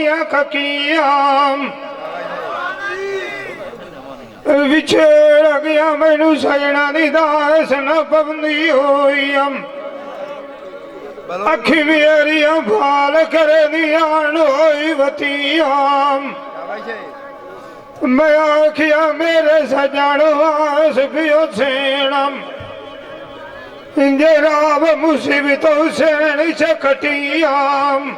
ਦੀਆਂ ਖਕੀਆਂ ਵਿਛੜ ਗਿਆ ਮੈਨੂੰ ਸਜਣਾ ਦੀ ਦਾਸ ਨਾ ਪਵੰਦੀ ਹੋਈ ਅੱਖੀ ਮੇਰੀਆਂ ਭਾਲ ਕਰਦੀਆਂ ਹੋਈ ਵਤੀਆਂ मैं आखिया मेरे सजन वास पियो सेणम जराब मुसीबतों सेण चकटियाम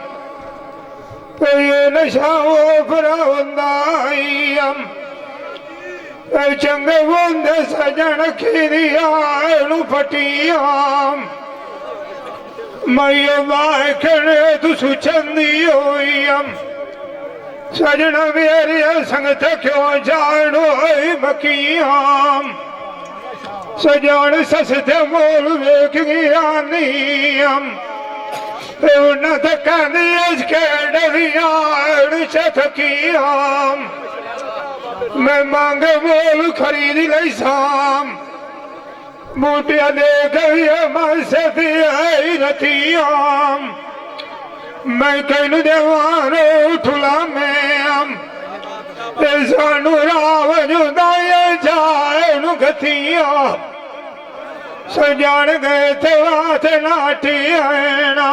ये नशा वो फरावंदाईम चंगे बंदे सजन खीरिया फटियाम मैं बाखने तू सुचंदी होईम सजना मेरी संगत क्यों जानो मकियाम सजान सस्ते मोल वेख गया नियम न थकानी इसके डरिया थकियाम मैं मांग मोल खरीद लई साम बूटिया देख मैं सती रतियाम मैं कहू देवान उठला में सानू राव जुदाए जाए गतिया सजान गए थे हाथ नाटी आना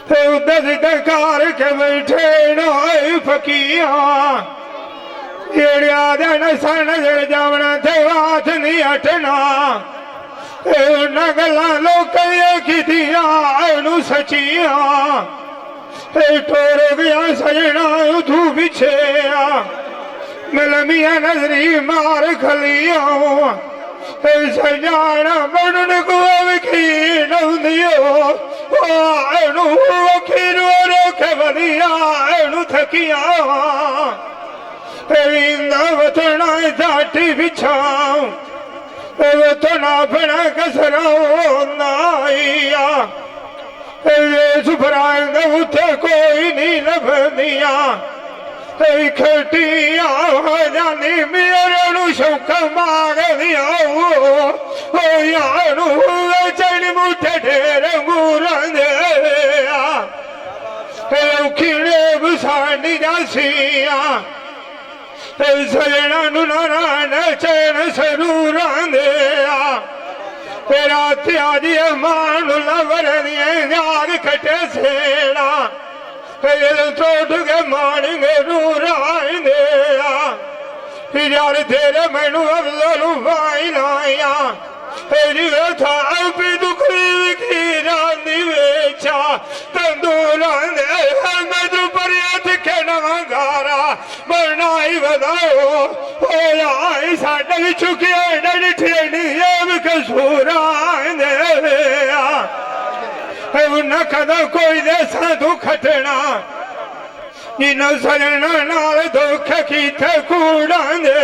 उदस कार के बैठे नाई फकिया एड़िया दिन सन जावना थे हाथ नहीं हटना गल्ला लोग की सचिया टोर गया सजना तू पिछे मिलमिया नजरी मार खलिया सजाना बनन को रोके बलिया थकिया वतना दाटी बिछाऊ वतना अपना कसरा सुफरांग उठे कोई नहीं लभदिया खटिया जानी मेरे शौक मांग दिया चढ़ मुठे ढेर मूरा खीड़े बसानी जासिया सजना नारायण चैन सरूरा रात आज मान लवर याद खटे सेड़ा टोट के मानेंगे नूराई दे यार तेरे मैनू अवलू पाई लाया था भी दुखी की रानी बेचा तंदूरा मैं तू पर के नगारा बनाई बताओ साढ़े चुके डे कसूरा न कदा कोई देसा तू खटना जिन्हों सजना नाल दुख कीते कूड़ा दे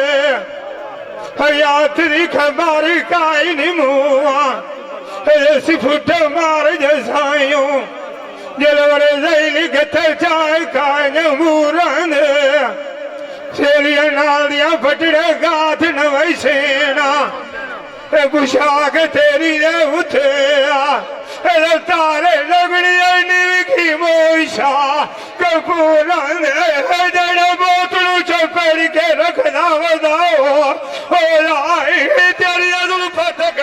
हयात दी खबर काई नी मुआ फुट मार जसायूं जलवरे जैली गते चाय काय मूरा दे सेलिया नाल दिया फटड़े गाथ न वैसेना पुशाक तेरी दे उठे तारे लगड़ी की मोशा कपूरा जड़ बोतलू चपड़ के रखना वदाओ तेरी फतक